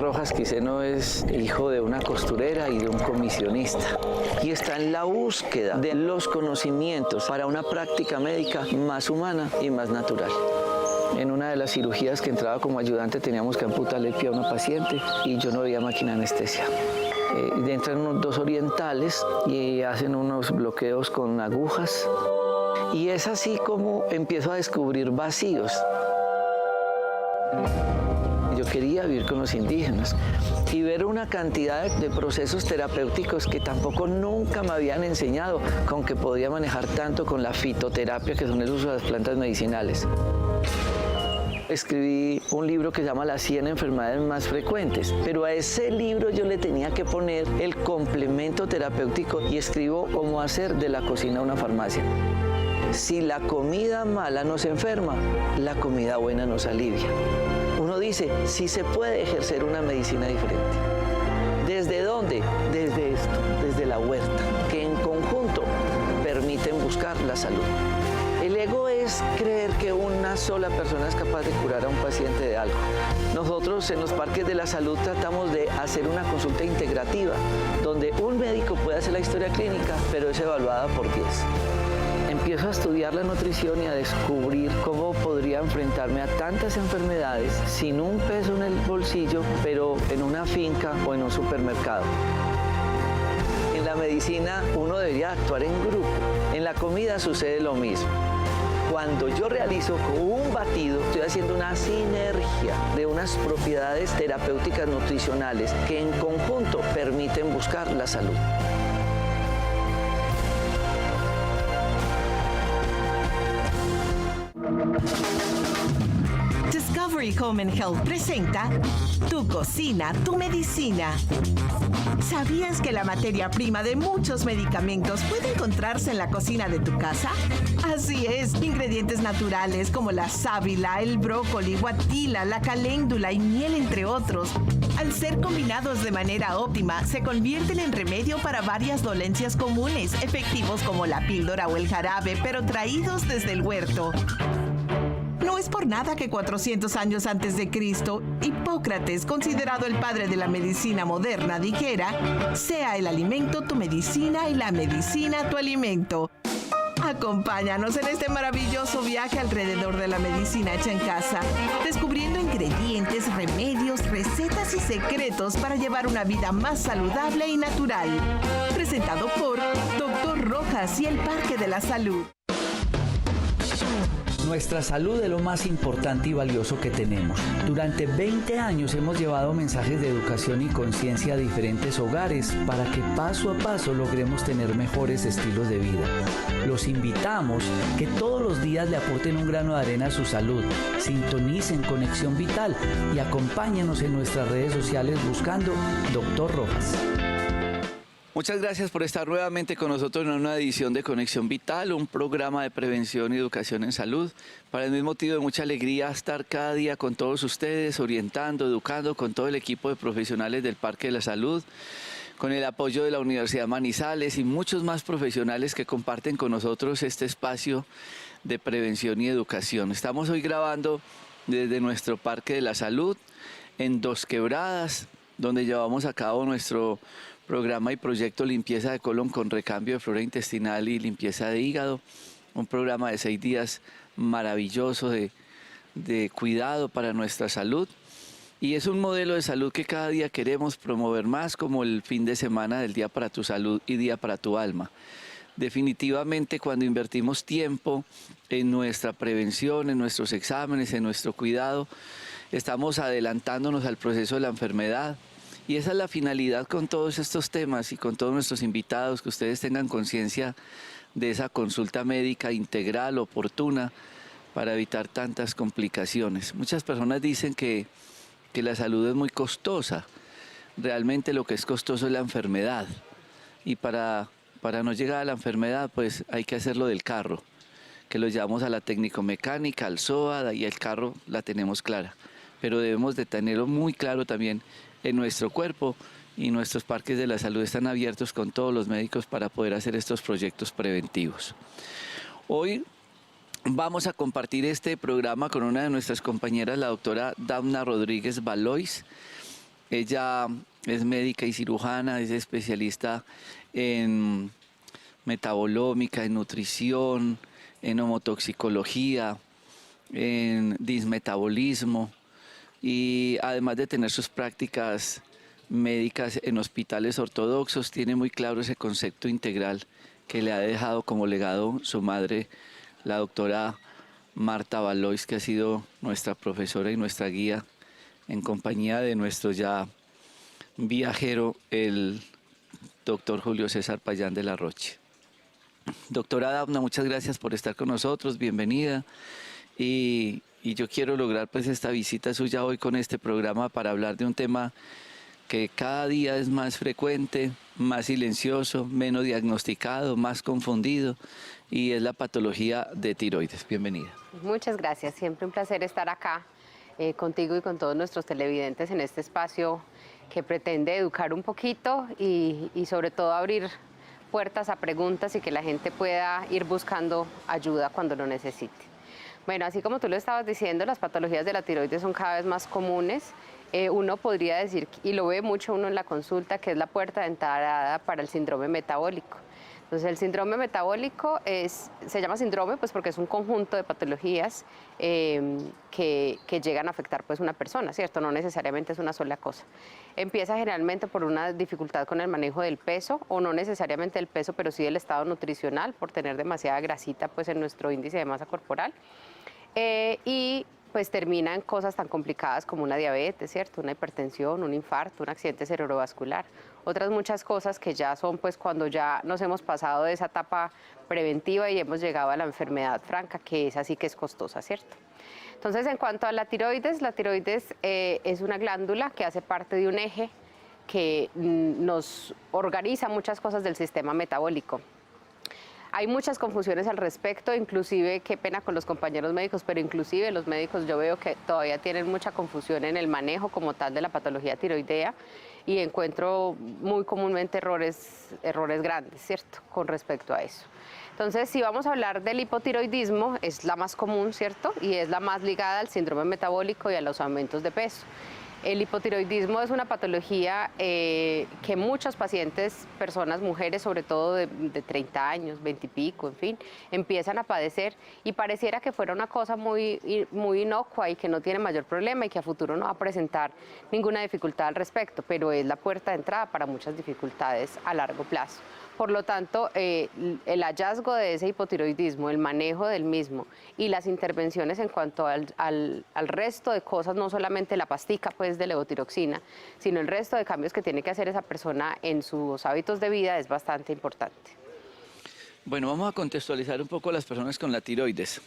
Rojas Quiseno es hijo de una costurera y de un comisionista y está en la búsqueda de los conocimientos para una práctica médica más humana y más natural. En una de las cirugías que entraba como ayudante teníamos que amputarle el pie a una paciente y yo no veía máquina de anestesia. Entran unos dos orientales y hacen unos bloqueos con agujas y es así como empiezo a descubrir vacíos. Yo quería vivir con los indígenas y ver una cantidad de procesos terapéuticos que tampoco nunca me habían enseñado, con que podía manejar tanto con la fitoterapia, que son el uso de las plantas medicinales. Escribí un libro que se llama Las 100 enfermedades más frecuentes, pero a ese libro yo le tenía que poner el complemento terapéutico y escribo cómo hacer de la cocina una farmacia. Si la comida mala nos enferma, la comida buena nos alivia. Uno dice, sí se puede ejercer una medicina diferente. ¿Desde dónde? Desde esto, desde la huerta, que en conjunto permiten buscar la salud. El ego es creer que una sola persona es capaz de curar a un paciente de algo. Nosotros en los parques de la salud tratamos de hacer una consulta integrativa, donde un médico puede hacer la historia clínica, pero es evaluada por 10. Empiezo a estudiar la nutrición y a descubrir cómo podría enfrentarme a tantas enfermedades sin un peso en el bolsillo, pero en una finca o en un supermercado. En la medicina uno debería actuar en grupo. En la comida sucede lo mismo. Cuando yo realizo un batido, estoy haciendo una sinergia de unas propiedades terapéuticas nutricionales que en conjunto permiten buscar la salud. Discovery Home and Health presenta Tu cocina, tu medicina. ¿Sabías que la materia prima de muchos medicamentos puede encontrarse en la cocina de tu casa? Así es, ingredientes naturales como la sábila, el brócoli, guatila, la caléndula y miel, entre otros. Al ser combinados de manera óptima, se convierten en remedio para varias dolencias comunes, efectivos como la píldora o el jarabe, pero traídos desde el huerto. No es por nada que 400 años antes de Cristo, Hipócrates, considerado el padre de la medicina moderna, dijera: sea el alimento tu medicina y la medicina tu alimento. Acompáñanos en este maravilloso viaje alrededor de la medicina hecha en casa, descubriendo ingredientes, remedios, recetas y secretos para llevar una vida más saludable y natural. Presentado por Dr. Rojas y el Parque de la Salud. Nuestra salud es lo más importante y valioso que tenemos. Durante 20 años hemos llevado mensajes de educación y conciencia a diferentes hogares para que paso a paso logremos tener mejores estilos de vida. Los invitamos que todos los días le aporten un grano de arena a su salud, sintonicen Conexión Vital y acompáñenos en nuestras redes sociales buscando Dr. Rojas. Muchas gracias por estar nuevamente con nosotros en una edición de Conexión Vital, un programa de prevención y educación en salud. Para mí es motivo de mucha alegría estar cada día con todos ustedes, orientando, educando con todo el equipo de profesionales del Parque de la Salud, con el apoyo de la Universidad Manizales y muchos más profesionales que comparten con nosotros este espacio de prevención y educación. Estamos hoy grabando desde nuestro Parque de la Salud en Dos Quebradas, donde llevamos a cabo nuestro programa y proyecto Limpieza de Colon con recambio de flora intestinal y limpieza de hígado. Un programa de 6 días maravilloso de cuidado para nuestra salud. Y es un modelo de salud que cada día queremos promover más, como el fin de semana del Día para tu Salud y Día para tu Alma. Definitivamente, cuando invertimos tiempo en nuestra prevención, en nuestros exámenes, en nuestro cuidado, estamos adelantándonos al proceso de la enfermedad. Y esa es la finalidad con todos estos temas y con todos nuestros invitados, que ustedes tengan conciencia de esa consulta médica integral, oportuna, para evitar tantas complicaciones. Muchas personas dicen que la salud es muy costosa. Realmente lo que es costoso es la enfermedad. Y para no llegar a la enfermedad, pues hay que hacerlo del carro, que lo llevamos a la técnico-mecánica, al SOAD, y el carro la tenemos clara. Pero debemos de tenerlo muy claro también en nuestro cuerpo, y nuestros parques de la salud están abiertos con todos los médicos para poder hacer estos proyectos preventivos. Hoy vamos a compartir este programa con una de nuestras compañeras, la doctora Dauna Rodríguez Valois. Ella es médica y cirujana, es especialista en metabolómica, en nutrición, en homotoxicología, en dismetabolismo y además de tener sus prácticas médicas en hospitales ortodoxos, tiene muy claro ese concepto integral que le ha dejado como legado su madre, la doctora Marta Valois, que ha sido nuestra profesora y nuestra guía en compañía de nuestro ya viajero, el doctor Julio César Payán de la Roche. Doctora Dafna, muchas gracias por estar con nosotros, bienvenida. Y yo quiero lograr pues esta visita suya hoy con este programa para hablar de un tema que cada día es más frecuente, más silencioso, menos diagnosticado, más confundido, y es la patología de tiroides. Bienvenida. Muchas gracias, siempre un placer estar acá contigo y con todos nuestros televidentes en este espacio que pretende educar un poquito y sobre todo abrir puertas a preguntas y que la gente pueda ir buscando ayuda cuando lo necesite. Bueno, así como tú lo estabas diciendo, las patologías de la tiroides son cada vez más comunes. Uno podría decir, y lo ve mucho uno en la consulta, que es la puerta de entrada para el síndrome metabólico. Entonces, el síndrome metabólico se llama síndrome pues porque es un conjunto de patologías que llegan a afectar pues una persona, ¿cierto? No necesariamente es una sola cosa. Empieza generalmente por una dificultad con el manejo del peso, o no necesariamente del peso, pero sí del estado nutricional, por tener demasiada grasita pues en nuestro índice de masa corporal. Y pues termina en cosas tan complicadas como una diabetes, ¿cierto? Una hipertensión, un infarto, un accidente cerebrovascular. Otras muchas cosas que ya son pues cuando ya nos hemos pasado de esa etapa preventiva y hemos llegado a la enfermedad franca, que es así que es costosa, ¿cierto? Entonces, en cuanto a la tiroides es una glándula que hace parte de un eje que nos organiza muchas cosas del sistema metabólico. Hay muchas confusiones al respecto, inclusive, qué pena con los compañeros médicos, pero inclusive los médicos yo veo que todavía tienen mucha confusión en el manejo como tal de la patología tiroidea y encuentro muy comúnmente errores grandes, ¿cierto?, con respecto a eso. Entonces, si vamos a hablar del hipotiroidismo, es la más común, ¿cierto?, y es la más ligada al síndrome metabólico y a los aumentos de peso. El hipotiroidismo es una patología que muchos pacientes, personas, mujeres, sobre todo de 30 años, 20 y pico, en fin, empiezan a padecer y pareciera que fuera una cosa muy inocua y que no tiene mayor problema y que a futuro no va a presentar ninguna dificultad al respecto, pero es la puerta de entrada para muchas dificultades a largo plazo. Por lo tanto, el hallazgo de ese hipotiroidismo, el manejo del mismo y las intervenciones en cuanto al resto de cosas, no solamente la pastica pues, de levotiroxina, sino el resto de cambios que tiene que hacer esa persona en sus hábitos de vida es bastante importante. Bueno, vamos a contextualizar un poco a las personas con la tiroides.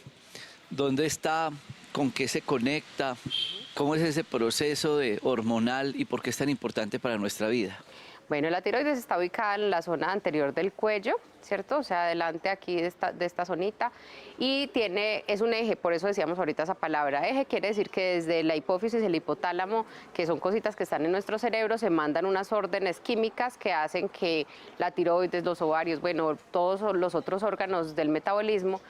¿Dónde está? ¿Con qué se conecta? ¿Cómo es ese proceso hormonal y por qué es tan importante para nuestra vida? Bueno, la tiroides está ubicada en la zona anterior del cuello, ¿cierto? O sea, adelante aquí de esta zonita, y es un eje, por eso decíamos ahorita esa palabra. Eje quiere decir que desde la hipófisis y el hipotálamo, que son cositas que están en nuestro cerebro, se mandan unas órdenes químicas que hacen que la tiroides, los ovarios, bueno, todos los otros órganos del metabolismo,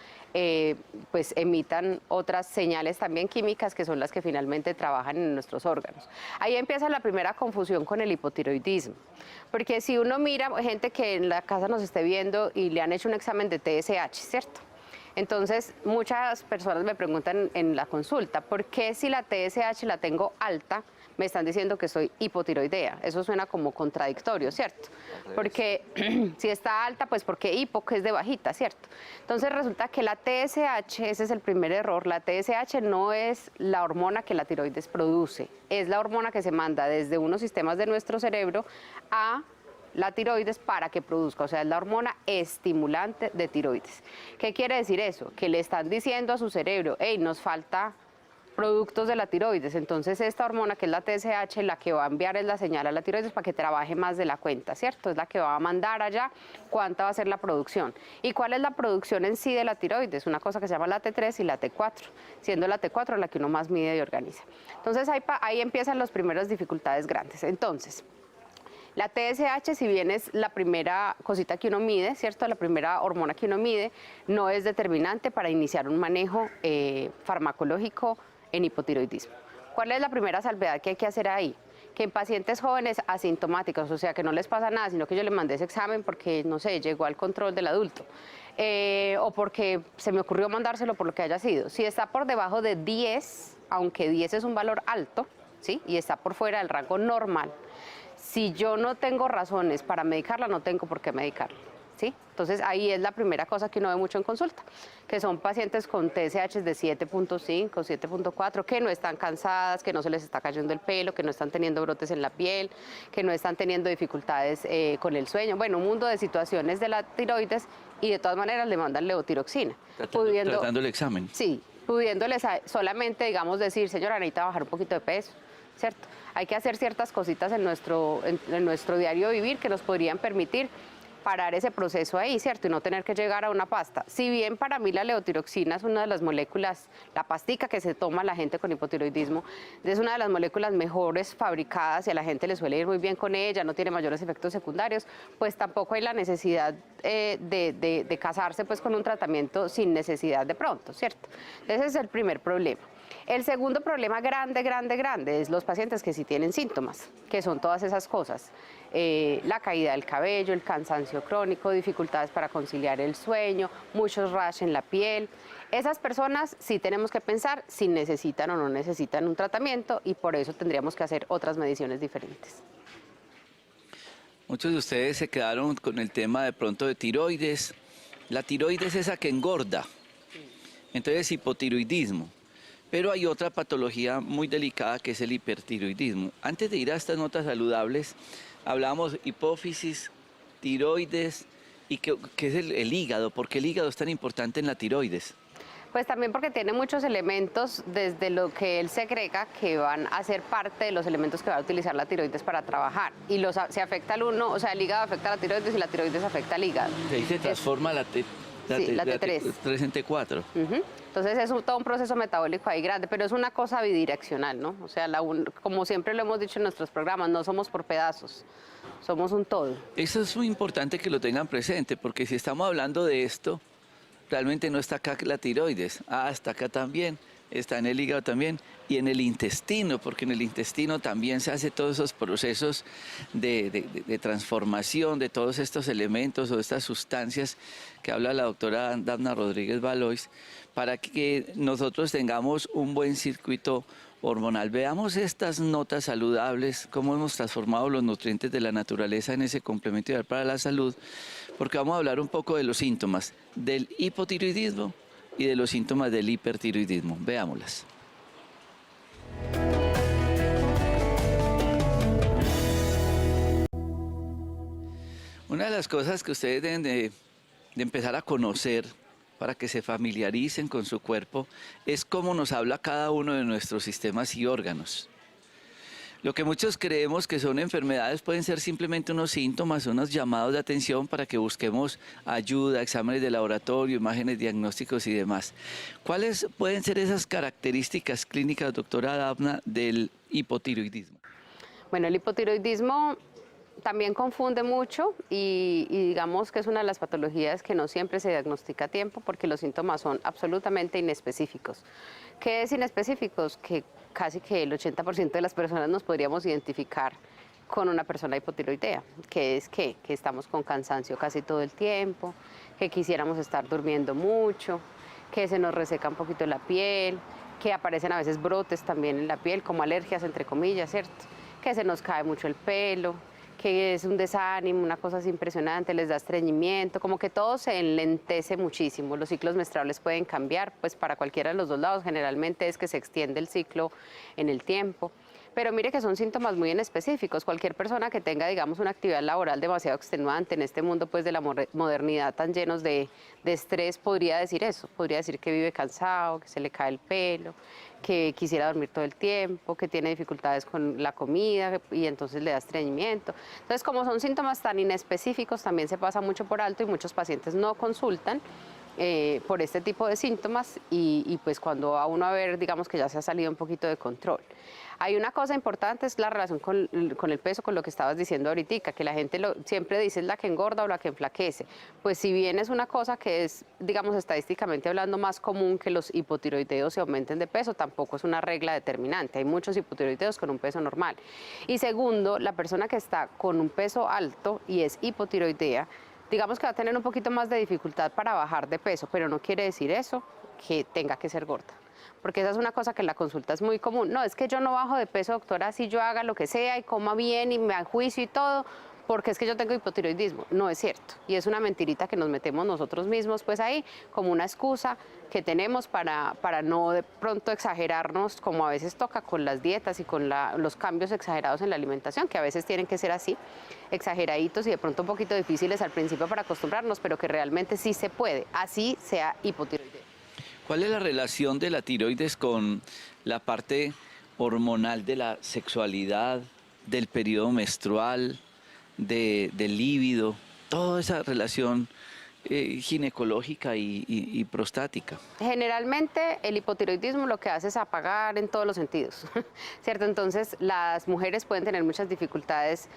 pues emitan otras señales también químicas que son las que finalmente trabajan en nuestros órganos. Ahí empieza la primera confusión con el hipotiroidismo, porque si uno mira gente que en la casa nos esté viendo y le han hecho un examen de TSH, ¿cierto? Entonces, muchas personas me preguntan en la consulta, ¿por qué si la TSH la tengo alta, me están diciendo que soy hipotiroidea? Eso suena como contradictorio, ¿cierto? Porque si está alta, pues porque hipo, que es de bajita, ¿cierto? Entonces resulta que la TSH, ese es el primer error, la TSH no es la hormona que la tiroides produce, es la hormona que se manda desde unos sistemas de nuestro cerebro a la tiroides para que produzca, o sea, es la hormona estimulante de tiroides. ¿Qué quiere decir eso? Que le están diciendo a su cerebro, hey, nos falta productos de la tiroides, entonces esta hormona que es la TSH, la que va a enviar es la señal a la tiroides para que trabaje más de la cuenta, ¿cierto? Es la que va a mandar allá cuánta va a ser la producción. ¿Y cuál es la producción en sí de la tiroides? Una cosa que se llama la T3 y la T4, siendo la T4 la que uno más mide y organiza. Entonces ahí empiezan las primeras dificultades grandes. Entonces, la TSH, si bien es la primera cosita que uno mide, ¿cierto?, la primera hormona que uno mide, no es determinante para iniciar un manejo farmacológico en hipotiroidismo. ¿Cuál es la primera salvedad que hay que hacer ahí? que en pacientes jóvenes asintomáticos, o sea, que no les pasa nada, sino que yo le mandé ese examen porque, no sé, llegó al control del adulto, o porque se me ocurrió mandárselo por lo que haya sido. Si está por debajo de 10, aunque 10 es un valor alto, ¿sí? Y está por fuera del rango normal, si yo no tengo razones para medicarla, no tengo por qué medicarla, ¿sí? Entonces ahí es la primera cosa que uno ve mucho en consulta, que son pacientes con TSH de 7.5, 7.4, que no están cansadas, que no se les está cayendo el pelo, que no están teniendo brotes en la piel, que no están teniendo dificultades con el sueño. Bueno, un mundo de situaciones de la tiroides y de todas maneras le mandan levotiroxina. Tratando el examen. Sí, pudiéndoles solamente, digamos, decir, señora, necesita bajar un poquito de peso, ¿cierto? Hay que hacer ciertas cositas en nuestro diario vivir que nos podrían permitir parar ese proceso ahí, ¿cierto? Y no tener que llegar a una pasta. Si bien para mí la levotiroxina es una de las moléculas, la pastica que se toma la gente con hipotiroidismo, es una de las moléculas mejores fabricadas y a la gente le suele ir muy bien con ella, no tiene mayores efectos secundarios, pues tampoco hay la necesidad de casarse pues con un tratamiento sin necesidad de pronto, ¿cierto? Ese es el primer problema. El segundo problema grande es los pacientes que sí tienen síntomas, que son todas esas cosas. La caída del cabello, el cansancio crónico, dificultades para conciliar el sueño, muchos rash en la piel. Esas personas sí tenemos que pensar si necesitan o no necesitan un tratamiento y por eso tendríamos que hacer otras mediciones diferentes. Muchos de ustedes se quedaron con el tema de pronto de tiroides. La tiroides es esa que engorda, entonces hipotiroidismo. Pero hay otra patología muy delicada que es el hipertiroidismo. Antes de ir a estas notas saludables, hablamos hipófisis, tiroides y qué es el hígado. ¿Por qué el hígado es tan importante en la tiroides? Pues también porque tiene muchos elementos desde lo que él segrega que van a ser parte de los elementos que va a utilizar la tiroides para trabajar. Y se afecta al uno, o sea, el hígado afecta a la tiroides y la tiroides afecta al hígado. Ahí se transforma la T3 en T4. Entonces es todo un proceso metabólico ahí grande, pero es una cosa bidireccional, ¿no? O sea, como siempre lo hemos dicho en nuestros programas, no somos por pedazos, somos un todo. Eso es muy importante que lo tengan presente, porque si estamos hablando de esto, realmente no está acá la tiroides, está acá también, está en el hígado también y en el intestino, porque en el intestino también se hace todos esos procesos de transformación de todos estos elementos o estas sustancias que habla la doctora Dafna Rodríguez Valois, para que nosotros tengamos un buen circuito hormonal. Veamos estas notas saludables, cómo hemos transformado los nutrientes de la naturaleza en ese complemento ideal para la salud, porque vamos a hablar un poco de los síntomas del hipotiroidismo y de los síntomas del hipertiroidismo. Veámoslas. Una de las cosas que ustedes deben de empezar a conocer para que se familiaricen con su cuerpo es cómo nos habla cada uno de nuestros sistemas y órganos. Lo que muchos creemos que son enfermedades pueden ser simplemente unos síntomas, unos llamados de atención para que busquemos ayuda, exámenes de laboratorio, imágenes diagnósticos y demás. ¿Cuáles pueden ser esas características clínicas, doctora Dafna, del hipotiroidismo? Bueno, el hipotiroidismo también confunde mucho y digamos que es una de las patologías que no siempre se diagnostica a tiempo porque los síntomas son absolutamente inespecíficos. ¿Qué es inespecíficos? Que casi que el 80% de las personas nos podríamos identificar con una persona hipotiroidea, que es que estamos con cansancio casi todo el tiempo, que quisiéramos estar durmiendo mucho, que se nos reseca un poquito la piel, que aparecen a veces brotes también en la piel, como alergias entre comillas, ¿cierto? Que se nos cae mucho el pelo, que es un desánimo, una cosa así impresionante, les da estreñimiento, como que todo se enlentece muchísimo. Los ciclos menstruales pueden cambiar, pues para cualquiera de los dos lados, generalmente es que se extiende el ciclo en el tiempo. Pero mire que son síntomas muy específicos. Cualquier persona que tenga, digamos, una actividad laboral demasiado extenuante en este mundo pues, de la modernidad tan llenos de estrés, podría decir eso. Podría decir que vive cansado, que se le cae el pelo, que quisiera dormir todo el tiempo, que tiene dificultades con la comida y entonces le da estreñimiento. Entonces, como son síntomas tan inespecíficos, también se pasa mucho por alto y muchos pacientes no consultan por este tipo de síntomas y pues cuando va uno a ver, digamos que ya se ha salido un poquito de control. Hay una cosa importante, es la relación con el peso, con lo que estabas diciendo ahorita, que la gente siempre dice es la que engorda o la que enflaquece. Pues si bien es una cosa que es, digamos, estadísticamente hablando más común que los hipotiroideos se aumenten de peso, tampoco es una regla determinante. Hay muchos hipotiroideos con un peso normal. Y segundo, la persona que está con un peso alto y es hipotiroidea, digamos que va a tener un poquito más de dificultad para bajar de peso, pero no quiere decir eso que tenga que ser gorda. Porque esa es una cosa que en la consulta es muy común. No, es que yo no bajo de peso, doctora, si yo haga lo que sea y coma bien y me juicio y todo, porque es que yo tengo hipotiroidismo. No es cierto. Y es una mentirita que nos metemos nosotros mismos pues ahí como una excusa que tenemos para no de pronto exagerarnos como a veces toca con las dietas y con los cambios exagerados en la alimentación, que a veces tienen que ser así, exageraditos y de pronto un poquito difíciles al principio para acostumbrarnos, pero que realmente sí se puede, así sea hipotiroidismo. ¿Cuál es la relación de la tiroides con la parte hormonal de la sexualidad, del periodo menstrual, del líbido, toda esa relación ginecológica y prostática? Generalmente el hipotiroidismo lo que hace es apagar en todos los sentidos, ¿cierto? Entonces las mujeres pueden tener muchas dificultades,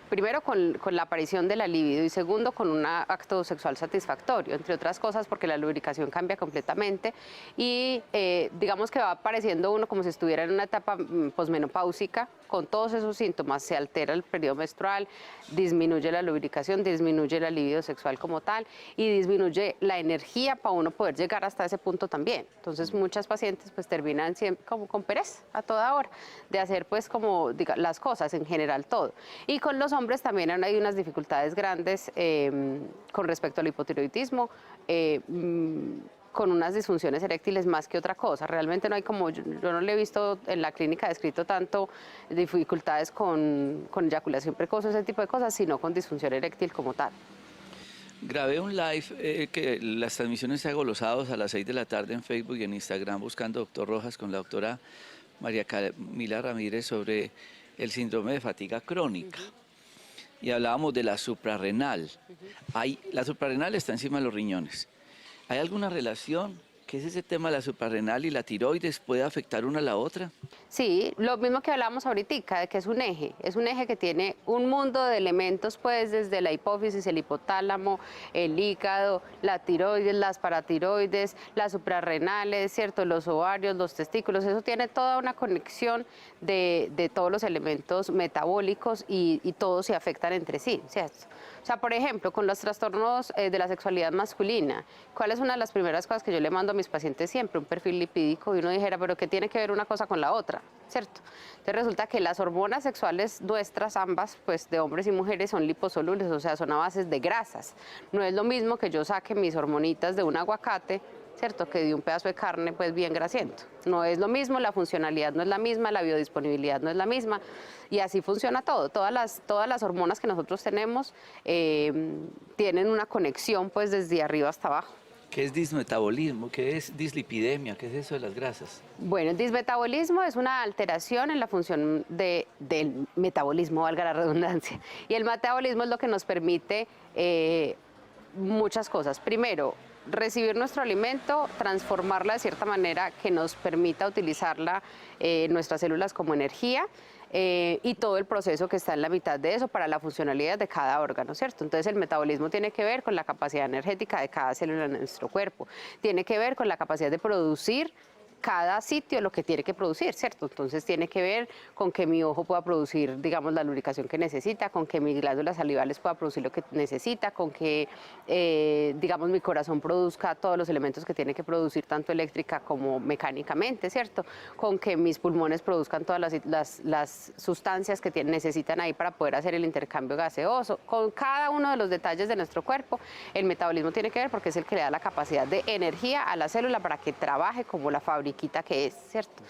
primero con la aparición de la libido y segundo con un acto sexual satisfactorio, entre otras cosas porque la lubricación cambia completamente y digamos que va apareciendo uno como si estuviera en una etapa posmenopáusica. Con todos esos síntomas se altera el periodo menstrual, disminuye la lubricación, disminuye la libido sexual como tal y disminuye la energía para uno poder llegar hasta ese punto también. Entonces muchas pacientes pues terminan siempre como con pereza a toda hora de hacer pues como las cosas en general todo. Y con los hombres también hay unas dificultades grandes con respecto al hipotiroidismo, con unas disfunciones eréctiles más que otra cosa. Realmente no hay como, yo no le he visto en la clínica descrito tanto dificultades con eyaculación precoz o ese tipo de cosas, sino con disfunción eréctil como tal. Grabé un live que las transmisiones se hago los sábados a las 6 de la tarde en Facebook y en Instagram buscando Doctor Rojas con la doctora María Camila Ramírez sobre el síndrome de fatiga crónica. Y hablábamos de la suprarrenal. La suprarrenal está encima de los riñones. ¿Hay alguna relación? ¿Qué es ese tema de la suprarrenal y la tiroides? ¿Puede afectar una a la otra? Sí, lo mismo que hablábamos ahorita, de que es un eje que tiene un mundo de elementos, pues desde la hipófisis, el hipotálamo, el hígado, la tiroides, las paratiroides, las suprarrenales, ¿cierto? Los ovarios, los testículos, eso tiene toda una conexión de todos los elementos metabólicos y todos se afectan entre sí, ¿cierto? O sea, por ejemplo, con los trastornos de la sexualidad masculina, ¿cuál es una de las primeras cosas que yo le mando a mis pacientes siempre? Un perfil lipídico y uno dijera, pero ¿qué tiene que ver una cosa con la otra? ¿Cierto? Entonces resulta que las hormonas sexuales nuestras, ambas, pues de hombres y mujeres, son liposolubles, o sea, son a bases de grasas. No es lo mismo que yo saque mis hormonitas de un aguacate, ¿cierto? Que de un pedazo de carne pues bien grasiento. No es lo mismo, la funcionalidad no es la misma, la biodisponibilidad no es la misma y así funciona todo. Todas las hormonas que nosotros tenemos tienen una conexión pues desde arriba hasta abajo. ¿Qué es dismetabolismo? ¿Qué es dislipidemia? ¿Qué es eso de las grasas? Bueno, el dismetabolismo es una alteración en la función del metabolismo, valga la redundancia. Y el metabolismo es lo que nos permite muchas cosas. Primero, recibir nuestro alimento, transformarla de cierta manera que nos permita utilizarla nuestras células como energía y todo el proceso que está en la mitad de eso para la funcionalidad de cada órgano, ¿cierto? Entonces el metabolismo tiene que ver con la capacidad energética de cada célula en nuestro cuerpo, tiene que ver con la capacidad de producir cada sitio lo que tiene que producir, ¿cierto? Entonces tiene que ver con que mi ojo pueda producir, digamos, la lubricación que necesita, con que mis glándulas salivales pueda producir lo que necesita, con que, digamos, mi corazón produzca todos los elementos que tiene que producir, tanto eléctrica como mecánicamente, ¿cierto? Con que mis pulmones produzcan todas las sustancias que necesitan ahí para poder hacer el intercambio gaseoso. Con cada uno de los detalles de nuestro cuerpo, el metabolismo tiene que ver porque es el que le da la capacidad de energía a la célula para que trabaje como la fabriquita que es, ¿cierto?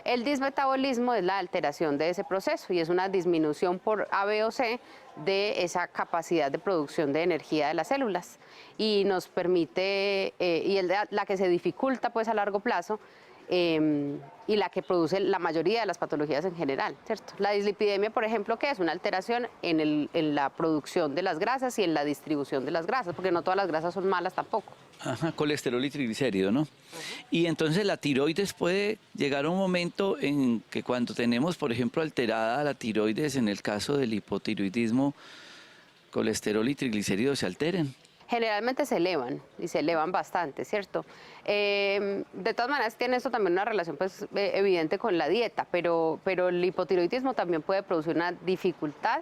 El dismetabolismo es la alteración de ese proceso y es una disminución por A, B o C de esa capacidad de producción de energía de las células y nos permite, y la que se dificulta pues a largo plazo, y la que produce la mayoría de las patologías en general, ¿cierto? La dislipidemia, por ejemplo, ¿qué es? Una alteración en la producción de las grasas y en la distribución de las grasas, porque no todas las grasas son malas tampoco. Ajá, colesterol y triglicéridos, ¿no? Y entonces la tiroides puede llegar a un momento en que cuando tenemos, por ejemplo, alterada la tiroides, en el caso del hipotiroidismo, colesterol y triglicéridos se alteren. Generalmente se elevan y se elevan bastante, ¿cierto? De todas maneras tiene esto también una relación pues, evidente con la dieta, pero el hipotiroidismo también puede producir una dificultad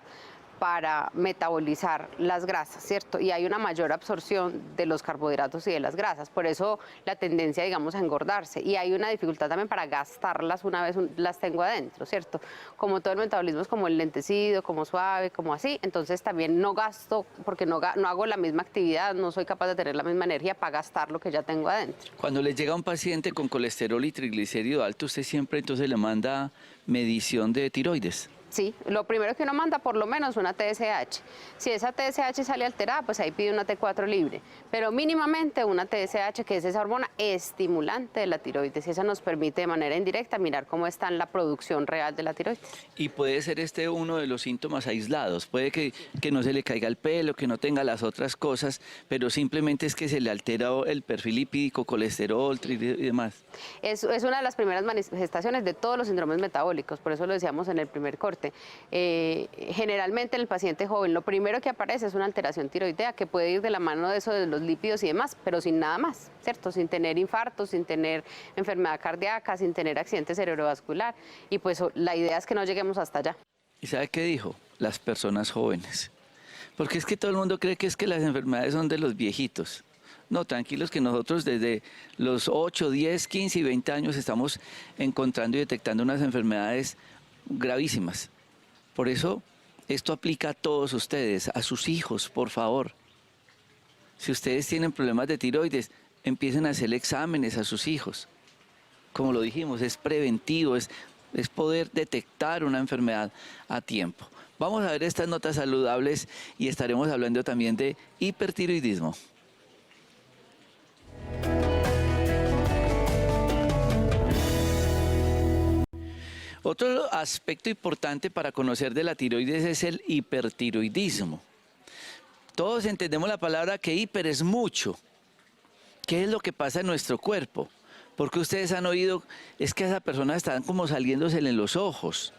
para metabolizar las grasas, ¿cierto? Y hay una mayor absorción de los carbohidratos y de las grasas, por eso la tendencia, digamos, a engordarse. Y hay una dificultad también para gastarlas una vez las tengo adentro, ¿cierto? Como todo el metabolismo es como el lentecido, como suave, como así, entonces también no gasto, porque no hago la misma actividad, no soy capaz de tener la misma energía para gastar lo que ya tengo adentro. Cuando le llega un paciente con colesterol y triglicérido alto, usted siempre entonces le manda medición de tiroides. Sí, lo primero que uno manda por lo menos una TSH. Si esa TSH sale alterada, pues ahí pide una T4 libre, pero mínimamente una TSH, que es esa hormona estimulante de la tiroides, y esa nos permite de manera indirecta mirar cómo está en la producción real de la tiroides. Y puede ser este uno de los síntomas aislados, puede que no se le caiga el pelo, que no tenga las otras cosas, pero simplemente es que se le altera el perfil lipídico, colesterol, triglicéridos y demás. Es una de las primeras manifestaciones de todos los síndromes metabólicos, por eso lo decíamos en el primer corte. Generalmente en el paciente joven lo primero que aparece es una alteración tiroidea que puede ir de la mano de eso de los lípidos y demás, pero sin nada más, ¿cierto? Sin tener infarto, sin tener enfermedad cardíaca, sin tener accidente cerebrovascular, y pues la idea es que no lleguemos hasta allá. ¿Y sabe qué dijo? Las personas jóvenes. Porque es que todo el mundo cree que es que las enfermedades son de los viejitos. No, tranquilos que nosotros desde los 8, 10, 15 y 20 años estamos encontrando y detectando unas enfermedades gravísimas. Por eso, esto aplica a todos ustedes, a sus hijos, por favor. Si ustedes tienen problemas de tiroides, empiecen a hacer exámenes a sus hijos. Como lo dijimos, es preventivo, es poder detectar una enfermedad a tiempo. Vamos a ver estas notas saludables y estaremos hablando también de hipertiroidismo. Otro aspecto importante para conocer de la tiroides es el hipertiroidismo. Todos entendemos la palabra que hiper es mucho. ¿Qué es lo que pasa en nuestro cuerpo? Porque ustedes han oído, es que a esa persona están como saliéndosele en los ojos.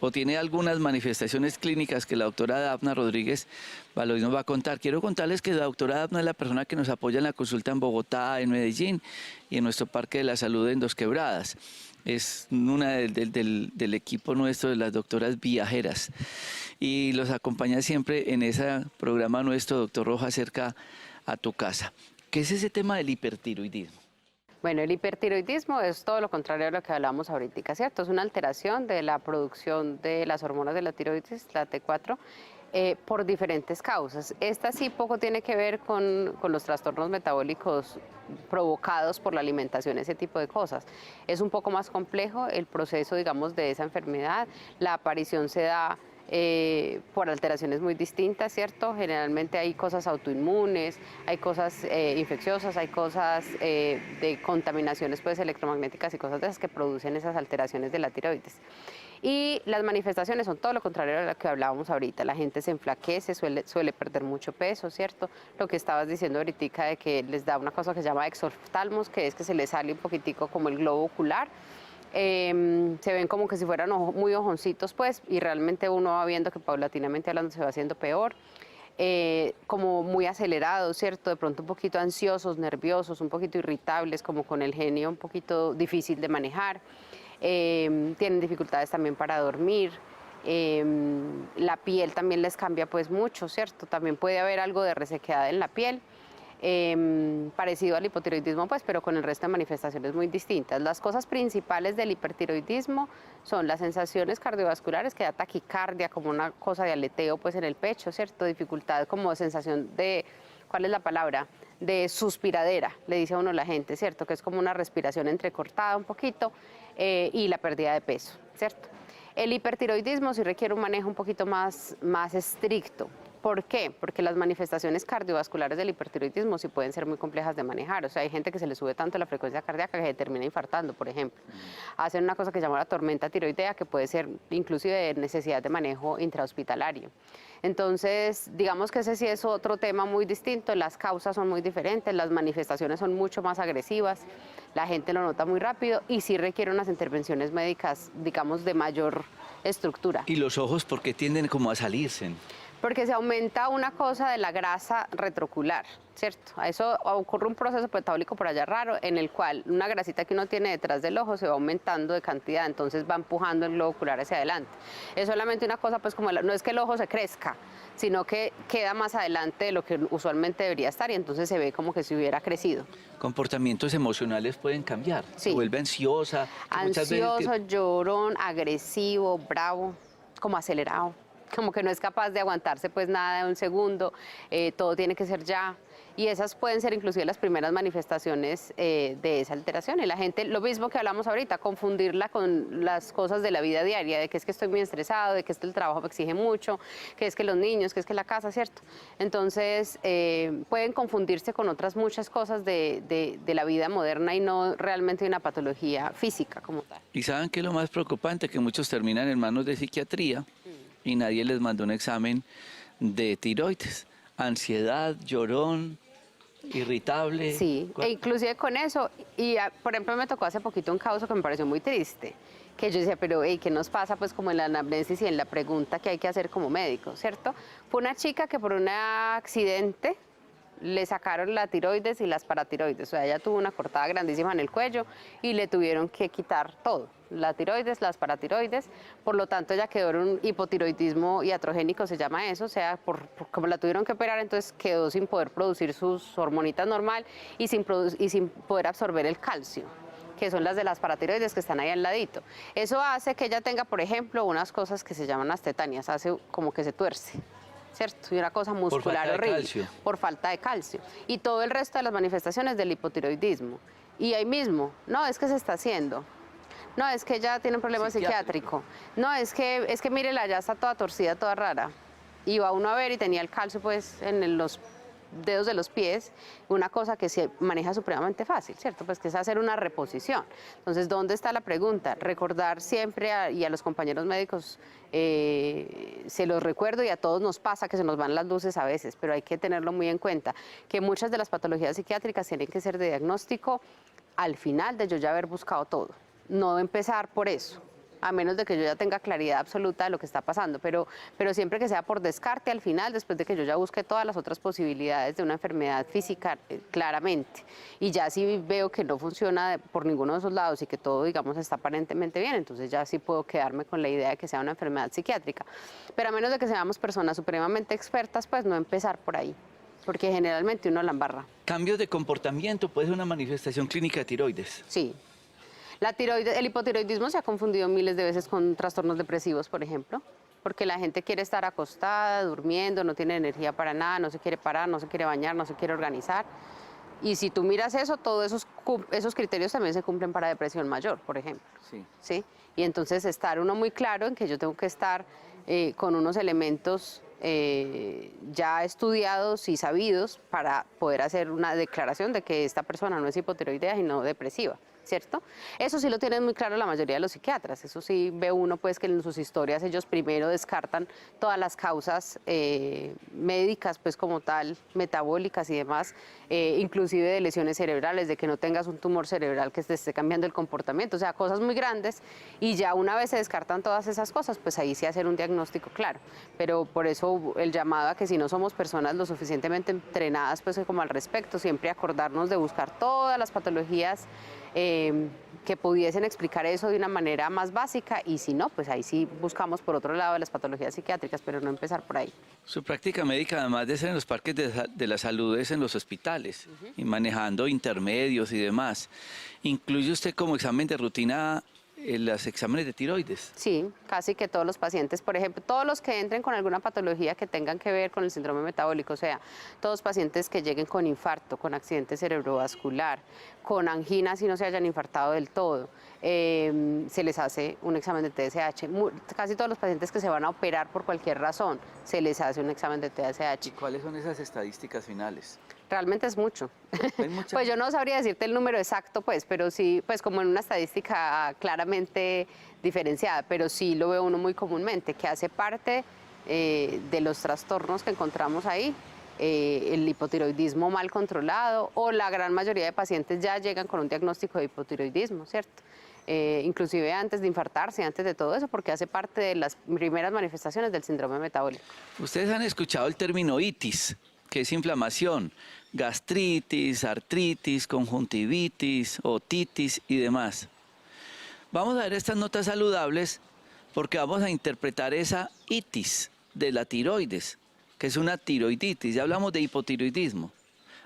O tiene algunas manifestaciones clínicas que la doctora Dafna Rodríguez Baloy nos va a contar. Quiero contarles que la doctora Dafna es la persona que nos apoya en la consulta en Bogotá, en Medellín y en nuestro Parque de la Salud en Dos Quebradas. Es una del equipo nuestro de las doctoras viajeras y los acompaña siempre en ese programa nuestro, Doctor Rojas, cerca a tu casa. ¿Qué es ese tema del hipertiroidismo? Bueno, el hipertiroidismo es todo lo contrario a lo que hablamos ahorita, ¿cierto? Es una alteración de la producción de las hormonas de la tiroides, la T4, por diferentes causas. Esta sí poco tiene que ver con los trastornos metabólicos provocados por la alimentación, ese tipo de cosas. Es un poco más complejo el proceso, digamos, de esa enfermedad. La aparición se da por alteraciones muy distintas, ¿cierto? Generalmente hay cosas autoinmunes, hay cosas infecciosas, hay cosas de contaminaciones pues, electromagnéticas y cosas de esas que producen esas alteraciones de la tiroides. Y las manifestaciones son todo lo contrario a lo que hablábamos ahorita. La gente se enflaquece, suele perder mucho peso, ¿cierto? Lo que estabas diciendo ahorita de que les da una cosa que se llama exoftalmos, que es que se les sale un poquitico como el globo ocular. Se ven como que si fueran muy ojoncitos, pues, y realmente uno va viendo que paulatinamente hablando se va haciendo peor. Como muy acelerados, ¿cierto? De pronto un poquito ansiosos, nerviosos, un poquito irritables, como con el genio un poquito difícil de manejar. Tienen dificultades también para dormir. La piel también les cambia pues mucho, ¿cierto? También puede haber algo de resequedad en la piel. Parecido al hipotiroidismo, pues, pero con el resto de manifestaciones muy distintas. Las cosas principales del hipertiroidismo son las sensaciones cardiovasculares, que da taquicardia, como una cosa de aleteo pues, en el pecho, ¿cierto? Dificultad como sensación de, ¿cuál es la palabra? De suspiradera, le dice a uno la gente, ¿cierto? Que es como una respiración entrecortada un poquito y la pérdida de peso, ¿cierto? El hipertiroidismo sí requiere un manejo un poquito más estricto. ¿Por qué? Porque las manifestaciones cardiovasculares del hipertiroidismo sí pueden ser muy complejas de manejar. O sea, hay gente que se le sube tanto la frecuencia cardíaca que se termina infartando, por ejemplo. Hacen una cosa que se llama la tormenta tiroidea, que puede ser inclusive de necesidad de manejo intrahospitalario. Entonces, digamos que ese sí es otro tema muy distinto, las causas son muy diferentes, las manifestaciones son mucho más agresivas, la gente lo nota muy rápido y sí requiere unas intervenciones médicas, digamos, de mayor estructura. ¿Y los ojos por qué tienden como a salirse? Porque se aumenta una cosa de la grasa retrocular, ¿cierto? A eso ocurre un proceso metabólico por allá raro en el cual una grasita que uno tiene detrás del ojo se va aumentando de cantidad, entonces va empujando el globo ocular hacia adelante. Es solamente una cosa, pues como no es que el ojo se crezca, sino que queda más adelante de lo que usualmente debería estar y entonces se ve como que si hubiera crecido. Comportamientos emocionales pueden cambiar. Sí. Se vuelve ansiosa. Ansioso, llorón, agresivo, bravo, como acelerado. Como que no es capaz de aguantarse pues nada de un segundo, todo tiene que ser ya. Y esas pueden ser inclusive las primeras manifestaciones de esa alteración. Y la gente, lo mismo que hablamos ahorita, confundirla con las cosas de la vida diaria, de que es que estoy muy estresado, de que es que el trabajo me exige mucho, que es que los niños, que es que la casa, ¿cierto? Entonces pueden confundirse con otras muchas cosas de la vida moderna y no realmente una patología física como tal. ¿Y saben qué es lo más preocupante? Que muchos terminan en manos de psiquiatría y nadie les mandó un examen de tiroides. Ansiedad, llorón, irritable. Sí, e inclusive con eso, y por ejemplo me tocó hace poquito un caso que me pareció muy triste, que yo decía, pero ¿qué nos pasa pues como en la anamnesis y en la pregunta que hay que hacer como médico, ¿cierto? Fue una chica que por un accidente le sacaron la tiroides y las paratiroides, o sea, ella tuvo una cortada grandísima en el cuello y le tuvieron que quitar todo, la tiroides, las paratiroides, por lo tanto ella quedó en un hipotiroidismo iatrogénico, se llama eso, o sea, como la tuvieron que operar, entonces quedó sin poder producir sus hormonitas normal y sin poder absorber el calcio, que son las de las paratiroides que están ahí al ladito. Eso hace que ella tenga, por ejemplo, unas cosas que se llaman las tetanias, hace como que se tuerce, ¿cierto? Y una cosa muscular horrible. Calcio. Por falta de calcio. Y todo el resto de las manifestaciones del hipotiroidismo. Y ahí mismo, no, es que se está haciendo. No, es que ella tiene un problema psiquiátrico. No, es que mírela, ya está toda torcida, toda rara. Y va uno a ver y tenía el calcio pues en los dedos de los pies, una cosa que se maneja supremamente fácil, ¿cierto? Pues que es hacer una reposición. Entonces, ¿dónde está la pregunta? Recordar siempre y a los compañeros médicos, se los recuerdo y a todos nos pasa que se nos van las luces a veces, pero hay que tenerlo muy en cuenta, que muchas de las patologías psiquiátricas tienen que ser de diagnóstico al final de yo ya haber buscado todo, no empezar por eso, a menos de que yo ya tenga claridad absoluta de lo que está pasando, pero siempre que sea por descarte al final, después de que yo ya busque todas las otras posibilidades de una enfermedad física claramente, y ya si veo que no funciona por ninguno de esos lados y que todo, digamos, está aparentemente bien, entonces ya sí puedo quedarme con la idea de que sea una enfermedad psiquiátrica, pero a menos de que seamos personas supremamente expertas, pues no empezar por ahí, porque generalmente uno la embarra. Cambios de comportamiento puede ser una manifestación clínica de tiroides. Sí. El hipotiroidismo se ha confundido miles de veces con trastornos depresivos, por ejemplo, porque la gente quiere estar acostada, durmiendo, no tiene energía para nada, no se quiere parar, no se quiere bañar, no se quiere organizar. Y si tú miras eso, todos esos criterios también se cumplen para depresión mayor, por ejemplo. Sí. ¿Sí? Y entonces estar uno muy claro en que yo tengo que estar con unos elementos ya estudiados y sabidos para poder hacer una declaración de que esta persona no es hipotiroidea y no depresiva, ¿cierto? Eso sí lo tienen muy claro la mayoría de los psiquiatras, eso sí ve uno pues que en sus historias ellos primero descartan todas las causas médicas pues como tal, metabólicas y demás, inclusive de lesiones cerebrales, de que no tengas un tumor cerebral que te esté cambiando el comportamiento, o sea, cosas muy grandes y ya una vez se descartan todas esas cosas, pues ahí sí hacer un diagnóstico claro, pero por eso el llamado a que si no somos personas lo suficientemente entrenadas pues como al respecto, siempre acordarnos de buscar todas las patologías que pudiesen explicar eso de una manera más básica y si no, pues ahí sí buscamos por otro lado de las patologías psiquiátricas, pero no empezar por ahí. Su práctica médica, además de ser en los parques de la salud, es en los hospitales y manejando intermedios y demás. ¿Incluye usted como examen de rutina los exámenes de tiroides? Sí, casi que todos los pacientes, por ejemplo, todos los que entren con alguna patología que tengan que ver con el síndrome metabólico, o sea, todos los pacientes que lleguen con infarto, con accidente cerebrovascular, con angina si no se hayan infartado del todo, se les hace un examen de TSH. Casi todos los pacientes que se van a operar por cualquier razón, se les hace un examen de TSH. ¿Y cuáles son esas estadísticas finales? Realmente es mucho. ¿Hay mucha? Pues yo no sabría decirte el número exacto, pues, pero sí, pues como en una estadística claramente diferenciada, pero sí lo veo uno muy comúnmente, que hace parte de los trastornos que encontramos ahí, el hipotiroidismo mal controlado, o la gran mayoría de pacientes ya llegan con un diagnóstico de hipotiroidismo, ¿cierto? Inclusive antes de infartarse, antes de todo eso, porque hace parte de las primeras manifestaciones del síndrome metabólico. Ustedes han escuchado el término itis, que es inflamación, gastritis, artritis, conjuntivitis, otitis y demás. Vamos a ver estas notas saludables porque vamos a interpretar esa itis de la tiroides, que es una tiroiditis. Ya hablamos de hipotiroidismo,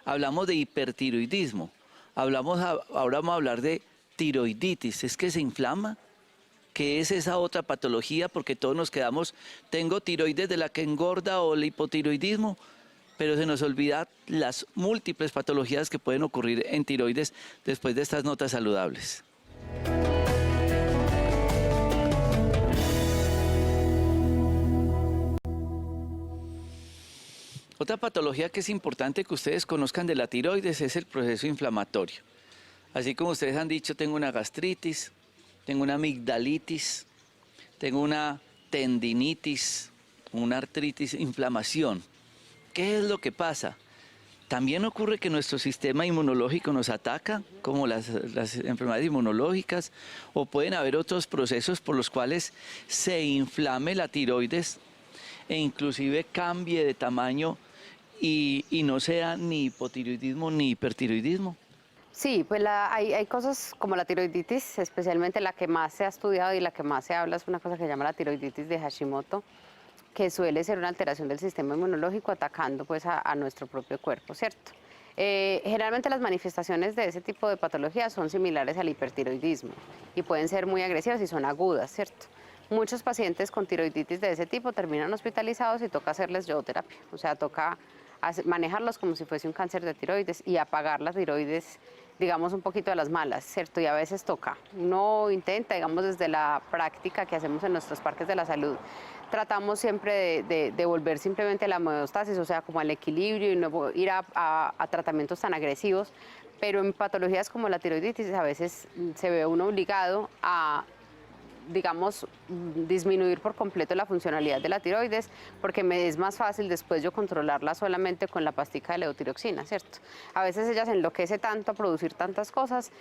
hablamos de hipertiroidismo, ahora vamos a hablar de tiroiditis. ¿Es que se inflama? ¿Qué es esa otra patología? Porque todos nos quedamos, tengo tiroides de la que engorda o el hipotiroidismo, pero se nos olvida las múltiples patologías que pueden ocurrir en tiroides después de estas notas saludables. Otra patología que es importante que ustedes conozcan de la tiroides es el proceso inflamatorio. Así como ustedes han dicho, tengo una gastritis, tengo una amigdalitis, tengo una tendinitis, una artritis, inflamación. ¿Qué es lo que pasa? También ocurre que nuestro sistema inmunológico nos ataca, como las enfermedades inmunológicas, o pueden haber otros procesos por los cuales se inflame la tiroides e inclusive cambie de tamaño y no sea ni hipotiroidismo ni hipertiroidismo. Sí, pues hay cosas como la tiroiditis, especialmente la que más se ha estudiado y la que más se habla, es una cosa que se llama la tiroiditis de Hashimoto, que suele ser una alteración del sistema inmunológico atacando pues a nuestro propio cuerpo, ¿cierto? Generalmente las manifestaciones de ese tipo de patologías son similares al hipertiroidismo y pueden ser muy agresivas y son agudas, ¿cierto? Muchos pacientes con tiroiditis de ese tipo terminan hospitalizados y toca hacerles yodoterapia, o sea, toca manejarlos como si fuese un cáncer de tiroides y apagar la tiroides, digamos, un poquito de las malas, ¿cierto? Y a veces toca. Uno intenta, digamos, desde la práctica que hacemos en nuestros parques de la salud, tratamos siempre de volver simplemente la homeostasis, o sea, como al equilibrio y no ir a tratamientos tan agresivos, pero en patologías como la tiroiditis a veces se ve uno obligado a, digamos, disminuir por completo la funcionalidad de la tiroides, porque me es más fácil después yo controlarla solamente con la pastica de levotiroxina, ¿cierto? A veces ella se enloquece tanto a producir tantas cosas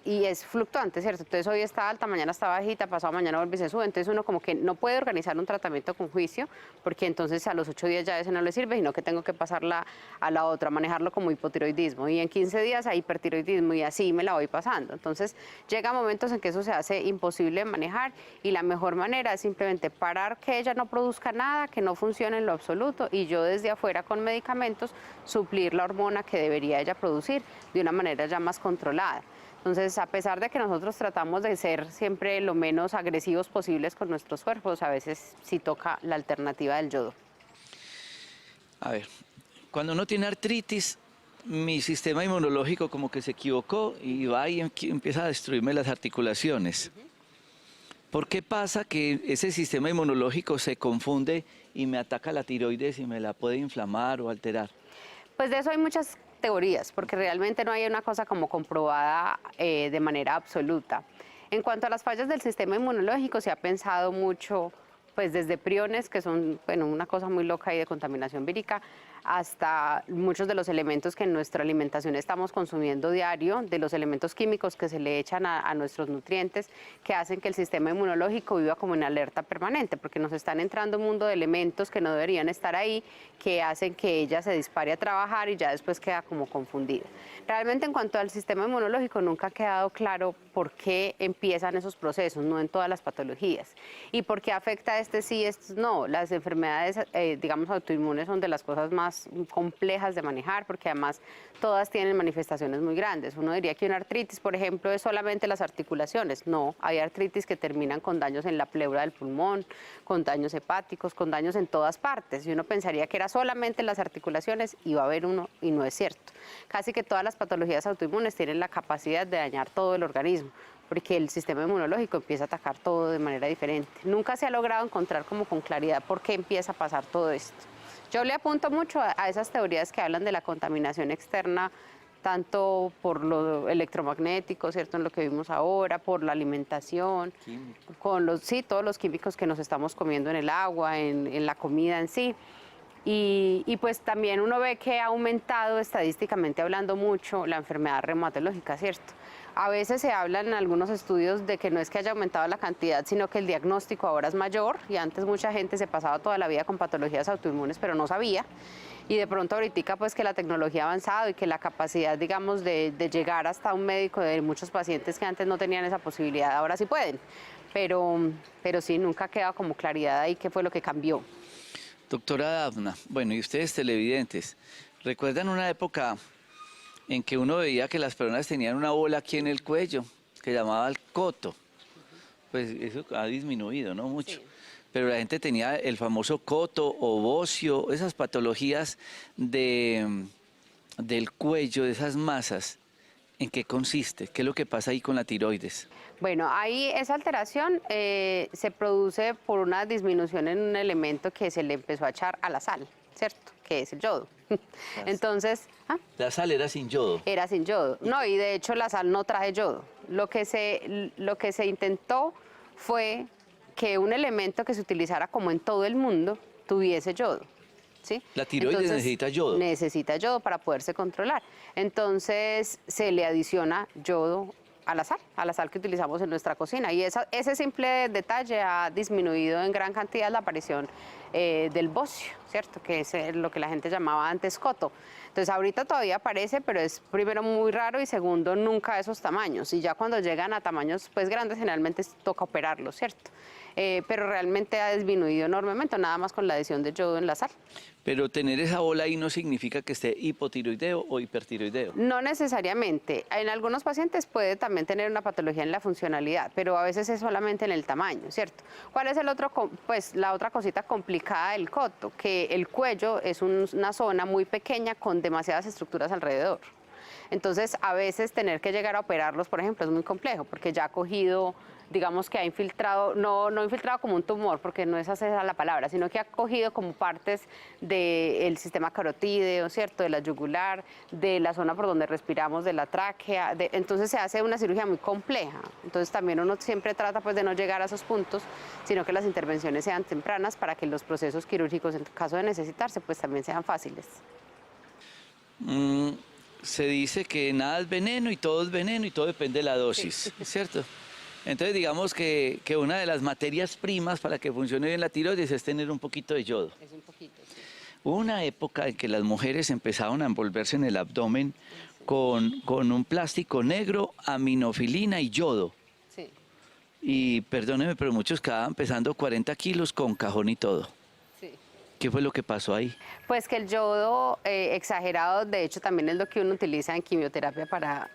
y es fluctuante, ¿cierto? Entonces hoy está alta, mañana está bajita, pasado mañana vuelve y se sube, entonces uno como que no puede organizar un tratamiento con juicio, porque entonces a los 8 días ya ese no le sirve, sino que tengo que pasarla a la otra, manejarlo como hipotiroidismo, y en 15 días a hipertiroidismo, y así me la voy pasando. Entonces llega momentos en que eso se hace imposible de manejar, y la mejor manera es simplemente parar que ella no produzca nada, que no funcione en lo absoluto, y yo desde afuera con medicamentos suplir la hormona que debería ella producir de una manera ya más controlada. Entonces, a pesar de que nosotros tratamos de ser siempre lo menos agresivos posibles con nuestros cuerpos, a veces sí toca la alternativa del yodo. A ver, cuando uno tiene artritis, mi sistema inmunológico como que se equivocó y va y empieza a destruirme las articulaciones. ¿Por qué pasa que ese sistema inmunológico se confunde y me ataca la tiroides y me la puede inflamar o alterar? Pues de eso hay muchas teorías, porque realmente no hay una cosa como comprobada de manera absoluta. En cuanto a las fallas del sistema inmunológico, se ha pensado mucho, pues desde priones, que son, bueno, una cosa muy loca y de contaminación vírica, hasta muchos de los elementos que en nuestra alimentación estamos consumiendo diario, de los elementos químicos que se le echan a nuestros nutrientes, que hacen que el sistema inmunológico viva como en alerta permanente, porque nos están entrando un mundo de elementos que no deberían estar ahí, que hacen que ella se dispare a trabajar y ya después queda como confundida. Realmente en cuanto al sistema inmunológico nunca ha quedado claro por qué empiezan esos procesos, no en todas las patologías, y por qué afecta a este sí, estos no. Las enfermedades, digamos, autoinmunes son de las cosas más complejas de manejar, porque además todas tienen manifestaciones muy grandes. Uno diría que una artritis, por ejemplo, es solamente las articulaciones. No, hay artritis que terminan con daños en la pleura del pulmón, con daños hepáticos, con daños en todas partes. Y uno pensaría que era solamente las articulaciones y va a haber uno, y no es cierto. Casi que todas las patologías autoinmunes tienen la capacidad de dañar todo el organismo. porque el sistema inmunológico empieza a atacar todo de manera diferente. Nunca se ha logrado encontrar como con claridad por qué empieza a pasar todo esto. Yo le apunto mucho a esas teorías que hablan de la contaminación externa, tanto por lo electromagnético, ¿cierto?, en lo que vimos ahora, por la alimentación, con todos los químicos que nos estamos comiendo en el agua, en la comida en sí. Y pues también uno ve que ha aumentado estadísticamente hablando mucho la enfermedad reumatológica, ¿cierto? A veces se habla en algunos estudios de que no es que haya aumentado la cantidad, sino que el diagnóstico ahora es mayor, y antes mucha gente se pasaba toda la vida con patologías autoinmunes, pero no sabía. Y de pronto ahorita pues que la tecnología ha avanzado y que la capacidad, digamos, de llegar hasta un médico de muchos pacientes que antes no tenían esa posibilidad, ahora sí pueden. Pero sí, nunca ha quedado como claridad ahí qué fue lo que cambió. Doctora Dafna, bueno, y ustedes televidentes, ¿recuerdan una época en que uno veía que las personas tenían una bola aquí en el cuello, que llamaba el coto? Pues eso ha disminuido, ¿no? Mucho. Sí. Pero la gente tenía el famoso coto o bocio, esas patologías del cuello, de esas masas. ¿En qué consiste? ¿Qué es lo que pasa ahí con la tiroides? Bueno, ahí esa alteración se produce por una disminución en un elemento que se le empezó a echar a la sal, ¿cierto? Que es el yodo. Entonces, la sal era sin yodo. Era sin yodo. No, y de hecho la sal no trae yodo. Lo que se intentó fue que un elemento que se utilizara como en todo el mundo tuviese yodo. ¿Sí? La tiroides necesita yodo. Necesita yodo para poderse controlar. Entonces se le adiciona yodo a la sal que utilizamos en nuestra cocina. Y ese simple detalle ha disminuido en gran cantidad la aparición del bocio, ¿cierto? Que es lo que la gente llamaba antes coto. Entonces ahorita todavía aparece, pero es primero muy raro y segundo nunca a esos tamaños. Y ya cuando llegan a tamaños pues grandes generalmente toca operarlos, ¿cierto? Pero realmente ha disminuido enormemente, nada más con la adición de yodo en la sal. Pero tener esa bola ahí no significa que esté hipotiroideo o hipertiroideo. No necesariamente. En algunos pacientes puede también tener una patología en la funcionalidad, pero a veces es solamente en el tamaño, ¿cierto? ¿Cuál es el otro? Pues la otra cosita complicada del coto, que el cuello es una zona muy pequeña con demasiadas estructuras alrededor. Entonces, a veces tener que llegar a operarlos, por ejemplo, es muy complejo, porque ya ha cogido, digamos que ha infiltrado, no infiltrado como un tumor, porque no es esa la palabra, sino que ha cogido como partes del sistema carotídeo, ¿cierto?, de la yugular, de la zona por donde respiramos, de la tráquea, entonces se hace una cirugía muy compleja. Entonces también uno siempre trata pues de no llegar a esos puntos, sino que las intervenciones sean tempranas para que los procesos quirúrgicos, en caso de necesitarse, pues también sean fáciles. Se dice que nada es veneno y todo depende de la dosis, sí. ¿Cierto? Entonces digamos que una de las materias primas para que funcione bien la tiroides es tener un poquito de yodo. Es un poquito, sí. Hubo una época en que las mujeres empezaron a envolverse en el abdomen con un plástico negro, aminofilina y yodo. Sí. Y perdóneme, pero muchos quedaban pesando 40 kilos con cajón y todo. Sí. ¿Qué fue lo que pasó ahí? Pues que el yodo exagerado, de hecho, también es lo que uno utiliza en quimioterapia para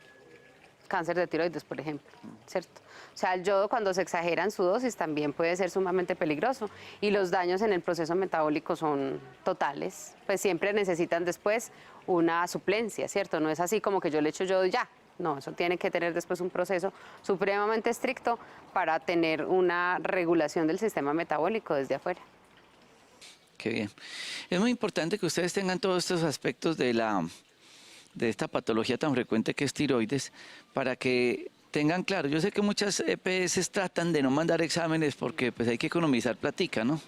cáncer de tiroides, por ejemplo, ¿cierto? O sea, el yodo cuando se exagera en su dosis también puede ser sumamente peligroso y los daños en el proceso metabólico son totales. Pues siempre necesitan después una suplencia, ¿cierto? No es así como que yo le echo yodo y ya. No, eso tiene que tener después un proceso supremamente estricto para tener una regulación del sistema metabólico desde afuera. Qué bien. Es muy importante que ustedes tengan todos estos aspectos de esta patología tan frecuente que es tiroides, para que tengan claro. Yo sé que muchas EPS tratan de no mandar exámenes porque pues hay que economizar platica, ¿no?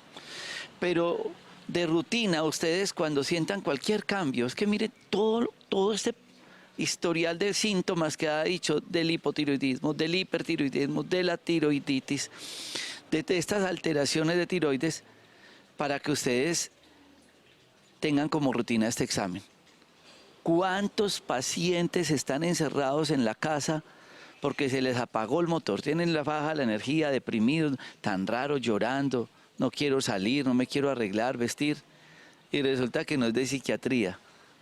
Pero de rutina, ustedes cuando sientan cualquier cambio, es que mire todo este historial de síntomas que ha dicho del hipotiroidismo, del hipertiroidismo, de la tiroiditis, de estas alteraciones de tiroides, para que ustedes tengan como rutina este examen. ¿Cuántos pacientes están encerrados en la casa porque se les apagó el motor? Tienen la baja la energía, deprimidos, tan raro, llorando, no quiero salir, no me quiero arreglar, vestir. Y resulta que no es de psiquiatría,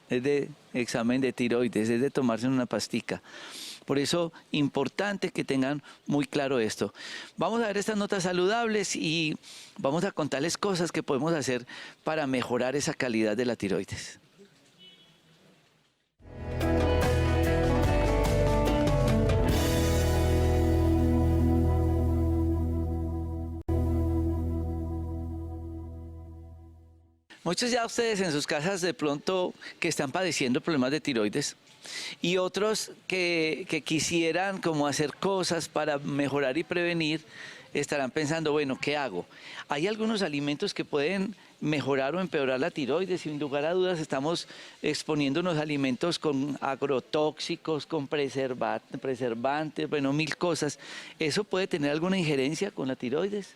es de examen de tiroides, es de tomarse una pastica. Por eso, importante que tengan muy claro esto. Vamos a ver estas notas saludables y vamos a contarles cosas que podemos hacer para mejorar esa calidad de la tiroides. Muchos ya ustedes en sus casas de pronto que están padeciendo problemas de tiroides y otros que quisieran como hacer cosas para mejorar y prevenir, estarán pensando, bueno, ¿qué hago? Hay algunos alimentos que pueden mejorar o empeorar la tiroides. Sin lugar a dudas estamos exponiendo unos alimentos con agrotóxicos, con preservantes, bueno, mil cosas. ¿Eso puede tener alguna injerencia con la tiroides?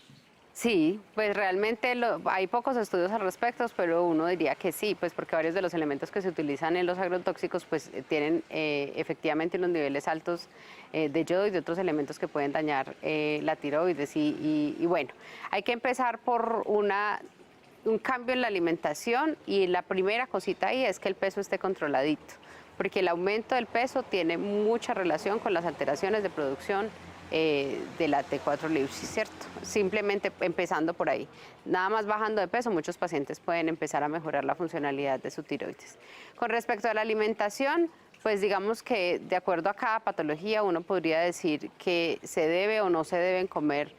Sí, pues realmente hay pocos estudios al respecto, pero uno diría que sí, pues porque varios de los elementos que se utilizan en los agrotóxicos pues tienen efectivamente unos niveles altos de yodo y de otros elementos que pueden dañar la tiroides. Y bueno, hay que empezar por un cambio en la alimentación y la primera cosita ahí es que el peso esté controladito, porque el aumento del peso tiene mucha relación con las alteraciones de producción de la T4-Leucis, ¿cierto? Simplemente empezando por ahí. Nada más bajando de peso, muchos pacientes pueden empezar a mejorar la funcionalidad de su tiroides. Con respecto a la alimentación, pues digamos que de acuerdo a cada patología uno podría decir que se debe o no se deben comer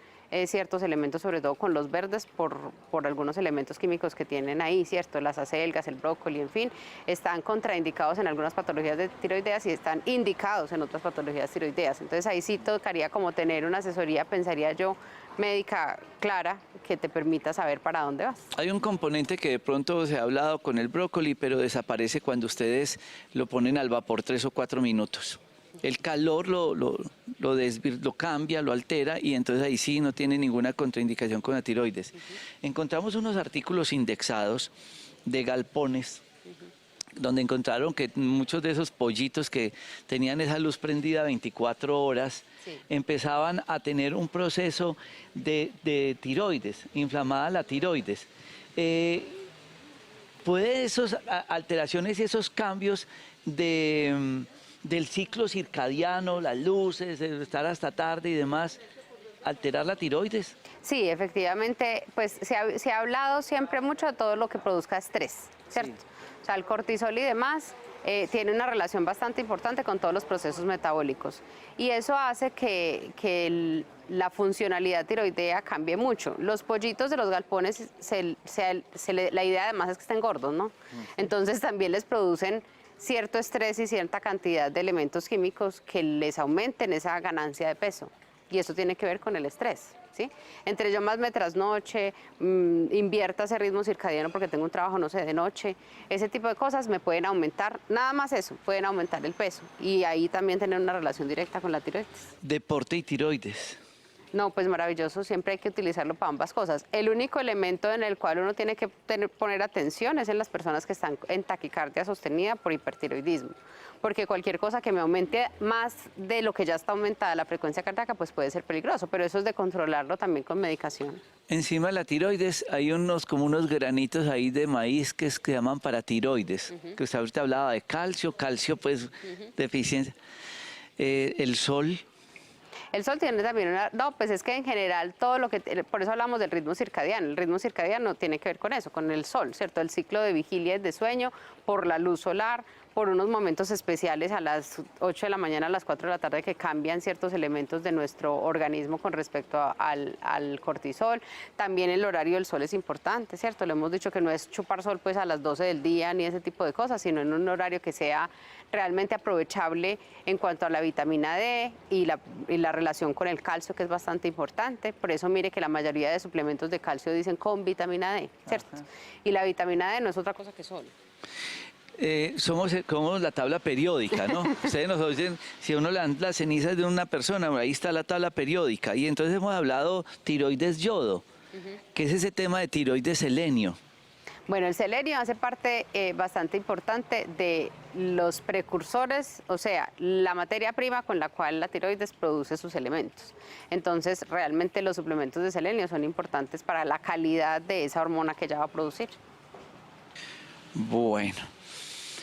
ciertos elementos, sobre todo con los verdes, por algunos elementos químicos que tienen ahí, ¿cierto? Las acelgas, el brócoli, en fin, están contraindicados en algunas patologías de tiroideas y están indicados en otras patologías tiroideas. Entonces ahí sí tocaría como tener una asesoría, pensaría yo, médica clara que te permita saber para dónde vas. Hay un componente que de pronto se ha hablado con el brócoli, pero desaparece cuando ustedes lo ponen al vapor 3 o 4 minutos. El calor lo cambia, lo altera y entonces ahí sí no tiene ninguna contraindicación con la tiroides. Encontramos unos artículos indexados de galpones donde encontraron que muchos de esos pollitos que tenían esa luz prendida 24 horas empezaban a tener un proceso de tiroides, inflamada la tiroides. ¿Puede esas alteraciones y esos cambios del ciclo circadiano, las luces, estar hasta tarde y demás, alterar la tiroides? Sí, efectivamente, pues se ha hablado siempre mucho de todo lo que produzca estrés, ¿cierto? Sí. O sea, el cortisol y demás tiene una relación bastante importante con todos los procesos metabólicos y eso hace que la funcionalidad tiroidea cambie mucho. Los pollitos de los galpones, la idea además es que estén gordos, ¿no? Entonces también les producen cierto estrés y cierta cantidad de elementos químicos que les aumenten esa ganancia de peso. Y eso tiene que ver con el estrés, ¿sí? Entre yo más me trasnoche, invierta ese ritmo circadiano porque tengo un trabajo, no sé, de noche, ese tipo de cosas me pueden aumentar, nada más eso, pueden aumentar el peso. Y ahí también tener una relación directa con la tiroides. Deporte y tiroides. No, pues maravilloso, siempre hay que utilizarlo para ambas cosas. El único elemento en el cual uno tiene que poner atención es en las personas que están en taquicardia sostenida por hipertiroidismo, porque cualquier cosa que me aumente más de lo que ya está aumentada la frecuencia cardíaca, pues puede ser peligroso, pero eso es de controlarlo también con medicación. Encima de la tiroides hay como unos granitos ahí de maíz que se llaman paratiroides, que usted ahorita hablaba de calcio pues deficiencia. El sol. El sol tiene también no, pues es que en general todo lo que, por eso hablamos del ritmo circadiano. El ritmo circadiano tiene que ver con eso, con el sol, ¿cierto? El ciclo de vigilia y de sueño, por la luz solar, por unos momentos especiales a las 8 de la mañana, a las 4 de la tarde, que cambian ciertos elementos de nuestro organismo con respecto al cortisol. También el horario del sol es importante, ¿cierto? Le hemos dicho que no es chupar sol pues a las 12 del día ni ese tipo de cosas, sino en un horario que sea realmente aprovechable en cuanto a la vitamina D y la relación con el calcio, que es bastante importante. Por eso mire que la mayoría de suplementos de calcio dicen con vitamina D, ¿cierto? Ajá. Y la vitamina D no es otra cosa que sol. Somos como la tabla periódica, ¿no? Ustedes nos oyen, si uno le dan las cenizas de una persona, ahí está la tabla periódica. Y entonces hemos hablado tiroides yodo, que es ese tema de tiroides selenio. Bueno, el selenio hace parte bastante importante de los precursores, o sea, la materia prima con la cual la tiroides produce sus elementos. Entonces, realmente los suplementos de selenio son importantes para la calidad de esa hormona que ella va a producir. Bueno,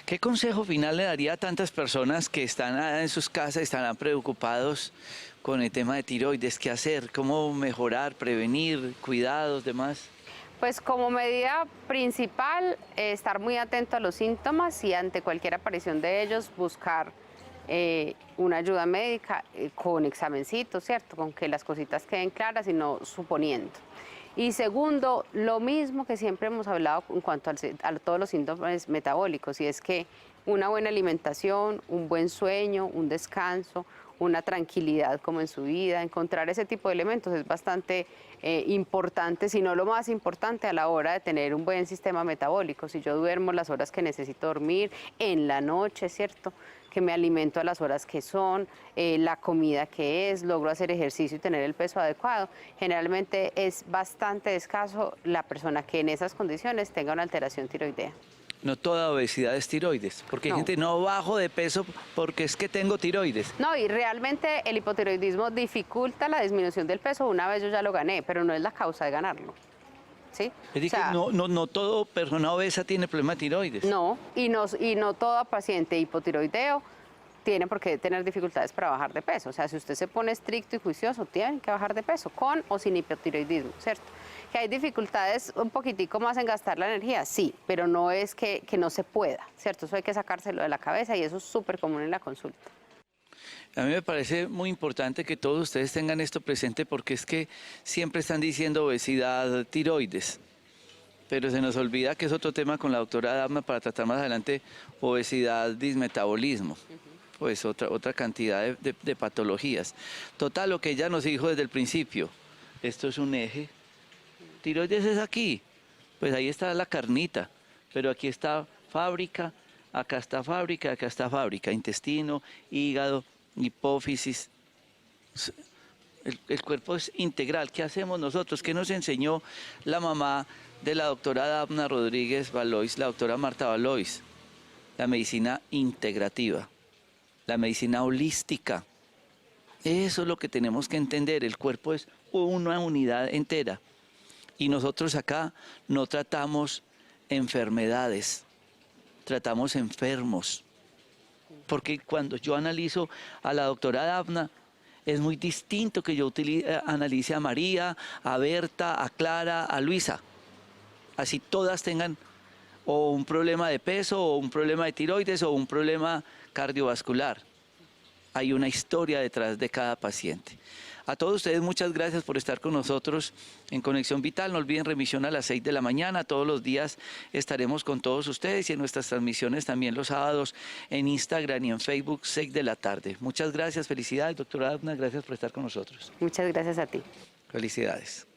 ¿qué consejo final le daría a tantas personas que están en sus casas y están preocupados con el tema de tiroides? ¿Qué hacer? ¿Cómo mejorar, prevenir, cuidados, demás? Pues como medida principal, estar muy atento a los síntomas y ante cualquier aparición de ellos buscar una ayuda médica con examencitos, ¿cierto? Con que las cositas queden claras y no suponiendo. Y segundo, lo mismo que siempre hemos hablado en cuanto a todos los síntomas metabólicos, y es que una buena alimentación, un buen sueño, un descanso, una tranquilidad como en su vida, encontrar ese tipo de elementos es bastante importante, si no lo más importante a la hora de tener un buen sistema metabólico. Si yo duermo las horas que necesito dormir, en la noche, ¿cierto?, que me alimento a las horas que son, la comida que es, logro hacer ejercicio y tener el peso adecuado. Generalmente es bastante escaso la persona que en esas condiciones tenga una alteración tiroidea. No toda obesidad es tiroides, porque hay No. gente no bajo de peso porque es que tengo tiroides. No, y realmente el hipotiroidismo dificulta la disminución del peso. Una vez yo ya lo gané, pero no es la causa de ganarlo. ¿Sí? Es decir, que no todo persona obesa tiene problema de tiroides. No, y no todo paciente hipotiroideo tiene por qué tener dificultades para bajar de peso. O sea, si usted se pone estricto y juicioso, tiene que bajar de peso, con o sin hipotiroidismo, ¿cierto? ¿Que hay dificultades un poquitico más en gastar la energía? Sí, pero no es que no se pueda, ¿cierto? Eso hay que sacárselo de la cabeza y eso es súper común en la consulta. A mí me parece muy importante que todos ustedes tengan esto presente porque es que siempre están diciendo obesidad, tiroides, pero se nos olvida que es otro tema con la doctora Dafna para tratar más adelante, obesidad, dismetabolismo. Pues otra cantidad de patologías. Total, lo que ella nos dijo desde el principio, esto es un eje, tiroides es aquí, pues ahí está la carnita, pero aquí está fábrica, acá está fábrica, intestino, hígado, hipófisis. El cuerpo es integral. ¿Qué hacemos nosotros? ¿Qué nos enseñó la mamá de la doctora Dafna Rodríguez Valois, la doctora Marta Valois? La medicina integrativa. La medicina holística. Eso es lo que tenemos que entender. El cuerpo es una unidad entera. Y nosotros acá no tratamos enfermedades, tratamos enfermos. Porque cuando yo analizo a la doctora Dafna, es muy distinto que yo analice a María, a Berta, a Clara, a Luisa. Así todas tengan o un problema de peso, o un problema de tiroides, o un problema cardiovascular. Hay una historia detrás de cada paciente. A todos ustedes muchas gracias por estar con nosotros en Conexión Vital. No olviden remisión a las 6 de la mañana. Todos los días estaremos con todos ustedes y en nuestras transmisiones también los sábados en Instagram y en Facebook 6 de la tarde. Muchas gracias, felicidades, doctora Dafna, gracias por estar con nosotros. Muchas gracias a ti. Felicidades.